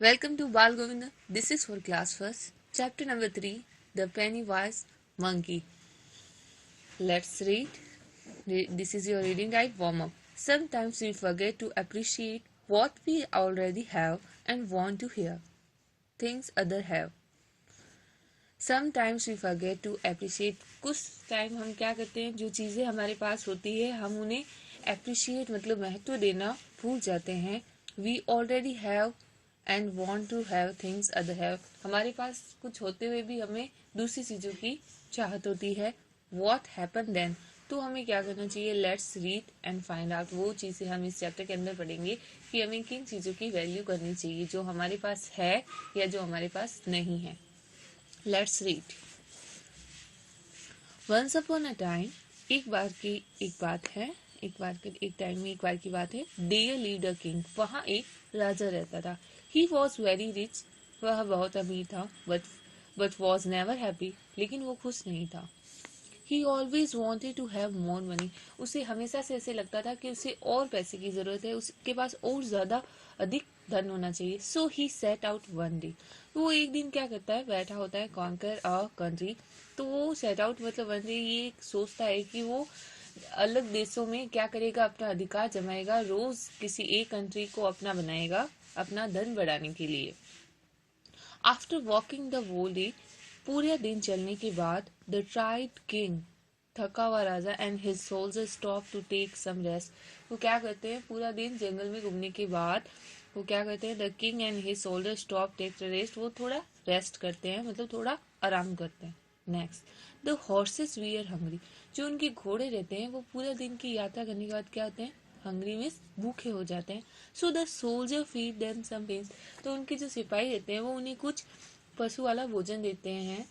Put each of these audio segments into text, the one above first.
Welcome to Bal Govinda. This is for class first. Chapter number 3, The Pennywise Monkey. Let's read. This is your reading guide warm up. Sometimes we forget to appreciate what we already have and want to hear things others have. Sometimes we forget to appreciate. कुछ time हम क्या करते हैं, जो चीज़ें हमारे पास होती है हम उन्हें appreciate मतलब महत्व देना भूल जाते हैं. We already have and want to have things other have. हमारे पास कुछ होते हुए भी हमें दूसरी चीज़ों की चाहत होती है. वॉट हैपन देन, तो हमें क्या करना चाहिए. Let's read and find out. वो चीज़ें हम इस चैप्टर के अंदर पढ़ेंगे कि हमें किन चीज़ों की वैल्यू करनी चाहिए जो हमारे पास है या जो हमारे पास नहीं है. Let's read. Once upon a time, एक बार की एक बात है, एक टाइम में एक बार की बात है. देयर लिव्ड अ किंग, वहाँ एक राजा रहता था. ही वॉज वेरी रिच, वह बहुत अमीर था. बट वॉज नेवर हैप्पी, लेकिन वो खुश नहीं था. He always wanted to have more money, उसे हमेशा से ऐसे लगता था कि उसे और पैसे की जरूरत है, उसके पास और ज्यादा अधिक धन होना चाहिए. सो ही सेट आउट वन डे, वो एक दिन क्या करता है, बैठा होता है. कॉन्कर अ कंट्री, तो वो सेट आउट मतलब वन डे ये सोचता है कि वो अलग देशों में क्या करेगा, अपना अधिकार जमाएगा, रोज किसी एक कंट्री को अपना बनाएगा अपना धन बढ़ाने के लिए. After walking the whole day, पूरे दिन चलने के बाद, द ट्राइड किंग, थका हुआ राजा, and his soldier stop to take some rest. वो क्या करते हैं, पूरा दिन जंगल में घूमने के बाद वो क्या करते हैं, the king and his soldier stop take rest, वो थोड़ा रेस्ट करते हैं मतलब थोड़ा आराम करते हैं. Next, the horses VR hungry, जो उनके घोड़े रहते हैं वो पूरा दिन की यात्रा करने के बाद क्या होते हैं, हंग्री में भूखे हो जाते हैं. So the soldier feed them some beans, तो उनके जो सिपाही रहते हैं वो उन्हें कुछ पशु वाला भोजन देते हैं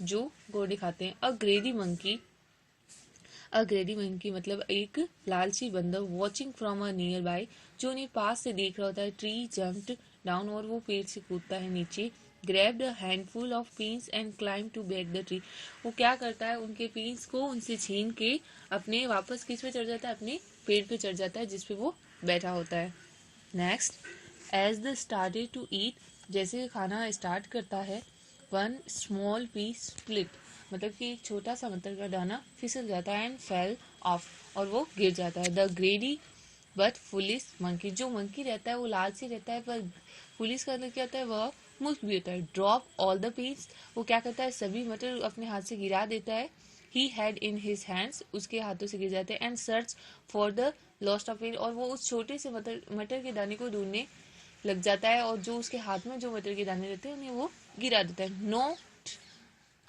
जो घोड़े खाते हैं. अग्रेडी मंकी मतलब एक लालची बंदर, watching from a near by, जो उन्हें पास से देख रहा होता है. ट्री जम्प्ड डाउन, और वो पेड़ से कूदता है नीचे. Grabbed a handful of peas and climb to back the tree, वो क्या करता है, उनके पीन्स को उनसे छीन के अपने वापस किस पे चढ़ जाता है, अपने पेड़ पे चढ़ जाता है जिसपे वो बैठा होता है. Next, as the started to eat, जैसे खाना स्टार्ट करता है, वन स्मॉल पीस स्प्लिट, मतलब कि एक छोटा सा मटर का दाना फिसल जाता है. एंड फेल ऑफ, और वो गिर जाता है. The greedy but foolish monkey, जो मंकी रहता है वो लालची रहता है पर पुलिस का अंदर क्या होता है, वह मुफ्त भी होता है. ड्रॉप ऑल द पीस, वो क्या करता है, सभी मटर अपने हाथ से गिरा देता है. He had in his hands, उसके हाथों से गिर जाते हैं. And search for the lost of it, और वो उस छोटे से मटर के दाने को ढूंढने लग जाता है, और जो उसके हाथ में जो मटर के दाने रहते हैं उन्हें वो गिरा देता है. नो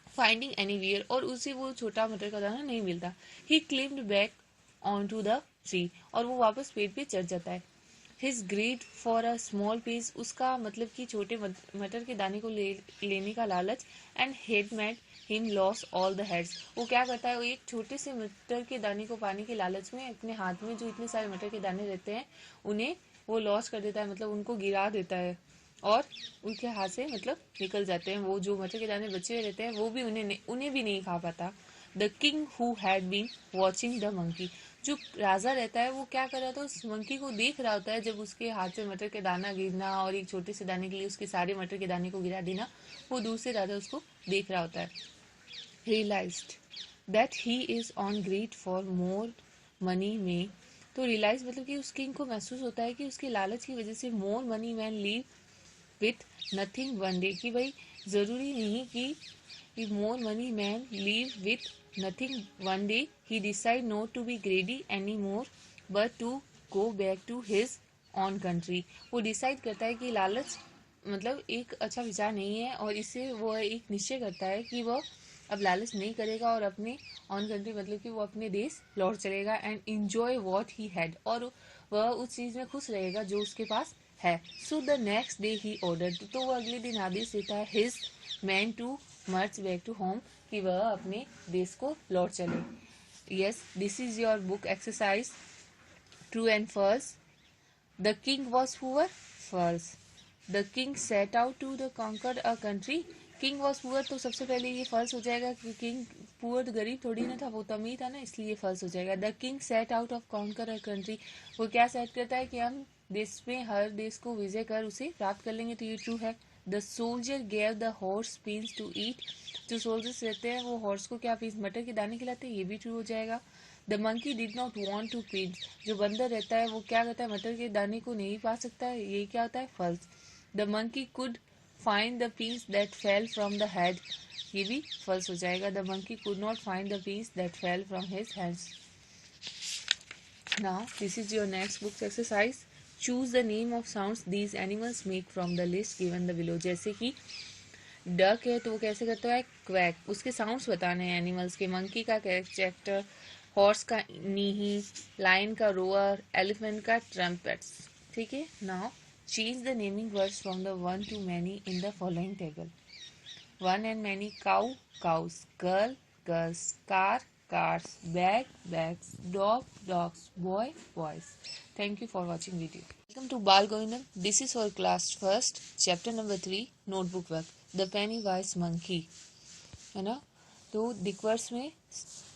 फाइंडिंग एनीवेयर, और उसे वो छोटा मटर का दाना नहीं मिलता. He climbed back on to the tree, और वो वापस पेड़ पे चढ़ जाता है. His greed for a small piece, उसका मतलब कि छोटे मटर के दाने को लेने का लालच. And head made him loss all the heads, वो क्या करता है, वो एक छोटे से मटर के दाने को पाने के लालच में अपने हाथ में जो इतने सारे मटर के दाने रहते हैं उन्हें वो लॉस कर देता है, मतलब उनको गिरा देता है, और उनके हाथ से मतलब निकल जाते हैं. वो जो मटर के दाने बचे हुए रहते हैं वो भी उन्हें भी नहीं खा पाता. The king who had been watching the monkey, जो राजा रहता है वो क्या कर रहा था, उस मंकी को देख रहा होता है जब उसके हाथ से मटर के दाना गिरना और एक छोटे से दाने के लिए उसके सारे मटर के दाने को गिरा देना, वो दूसरे राजा उसको देख रहा होता है. Realised that he is on greed for more money में, तो रियलाइज मतलब कि उस किंग को महसूस होता है कि उसके लालच की वजह से more money man live with nothing one day, कि भाई जरूरी नहीं कि more money man live with nothing one day. He decide not to be greedy any more but to go back to his own country. वो decide करता है कि लालच मतलब एक अच्छा विचार नहीं है, और इससे वो एक निश्चय करता है कि वह अब लालच नहीं करेगा और अपने ऑन कंट्री मतलब कि वो अपने देश लौट चलेगा. And enjoy what he had, और वह उस चीज में खुश रहेगा जो उसके पास है. So the next day he order, तो वह अगले दिन आदेश देता है his man to march back to home, कि वह अपने देश को लौट चले. Yes, this is your book exercise true and false. The king was poor, false. The king set out to the conquer a country, king was poor, तो सबसे पहले ये फॉल्स हो जाएगा कि किंग पुअर गरीब थोड़ी ना था, वो तो अमीर था ना, इसलिए फॉल्स हो जाएगा. The king set out of conquer a country, वो क्या सेट करता है कि हम देश में हर देश को विजय कर उसे प्राप्त कर लेंगे, तो ये ट्रू है। The soldier gave the horse peas to eat, जो सोल्जर्स रहते हैं वो हॉर्स को क्या पीस मटर के दाने खिलाते हैं, ये भी ट्रू हो जाएगा। The monkey did not want to feed, जो बंदर रहता है वो क्या करता है, मटर के दाने को नहीं पा सकता है, ये क्या होता है, false. The monkey could find the peas that fell from the head, ये भी फल्स हो जाएगा। The monkey could not find the peas that fell from his hands. Now, this is your next book's exercise. Choose the name of sounds these animals make from the list given the below. जैसे कि duck है तो वो कैसे करता है, quack, उसके sounds बताने हैं एनिमल्स के। मंकी का कैरेक्टर, हॉर्स का नीही, लायन का रोअर, एलिफेंट का ट्रम्पेट्स। ठीक है। Now change the naming words from the one two many in the following table. One and many, cow cows, girl girls, car cars, bag bags, dog dogs, boy boys. Thank you for watching video. Welcome to Bal Govindam. This is our class first, chapter number 3, notebook work. The Pennywise monkey. है ना? तो दिक्वर्ड्स में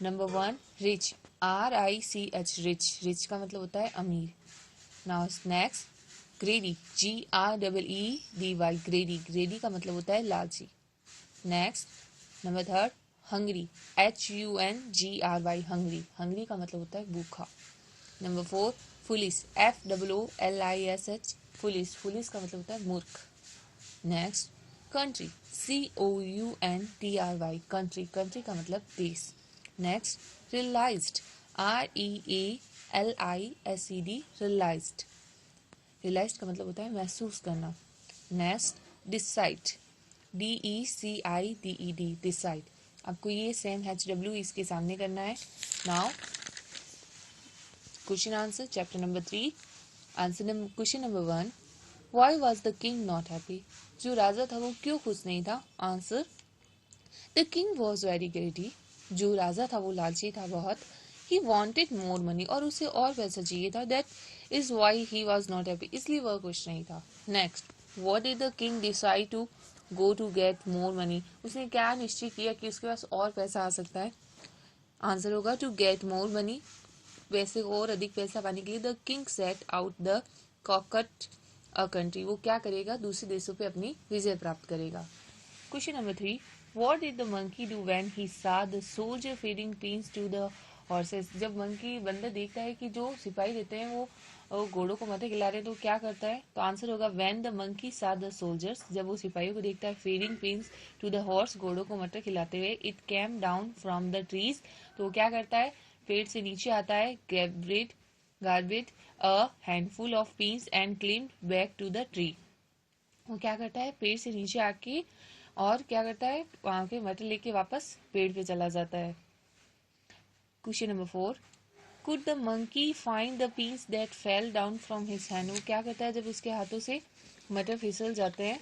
number 1 rich, RICH, rich, rich का मतलब होता है अमीर। Now next greedy, GREEDY, greedy, greedy का मतलब होता है लालची। Next number 3 hungry, HUNGRY, hungry, hungry का मतलब होता है भूखा। Number 4 foolish, FOOLISH, foolish, foolish का मतलब होता है मूर्ख। Next country, COUNTRY, country, country का मतलब देश। Next realised, REALISED, realised, realised का मतलब होता है महसूस करना। नेक्स्ट डिसाइड, DECIDED, डिसाइड, आपको ये सेम HW इसके सामने करना है। Now question answer, chapter number 3, answer question number 1, why was the king not happy, जो राजा था वो क्यों खुश नहीं था। Answer, the king was very ग्रेडी, जो राजा था वो लालची था बहुत। ही वांटेड मोर मनी, और उसे और पैसा चाहिए था। That is why he was not happy, इसलिए वह खुश नहीं था। Next, what did the king decide to go to get more money, उसने क्या निश्चय किया कि उसके पास और पैसा आ सकता है। आंसर होगा टू गेट मोर मनी, पैसे को और अधिक पैसा पाने के लिए। The king set out the कॉकट अ कंट्री, वो क्या करेगा, दूसरे देशों पे अपनी विजय प्राप्त करेगा। Question number 3, what did the monkey do when he saw the soldier feeding peas to the horses, जब मंकी बंदर देखता है कि जो सिपाही रहते हैं वो घोड़ों को मटर खिला रहे हैं तो क्या करता है। तो आंसर होगा when the monkey saw the soldiers, जब वो सिपाहियों को देखता है feeding peas to the horse, घोड़ों को मटर खिलाते हुए, it came down from the trees, तो वो क्या करता है, पेड़ से नीचे आता है, grabbed a handful of peas and climb back to the tree, वो क्या करता है, पेड़ से नीचे आके और क्या करता है, वहां के मटर लेके वापस पेड़ पे चला जाता है। Question number 4, could the monkey find the pins that fell down from his hand, वो क्या करता है जब उसके हाथों से मटर फिसल जाते हैं।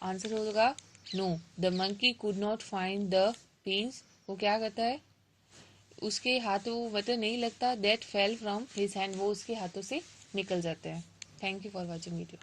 आंसर होगा no, the monkey could not find the peas, वो क्या करता है, उसके हाथों मटर नहीं लगता, that fell from his hand, वो उसके हाथों से निकल जाते हैं। Thank you for watching video.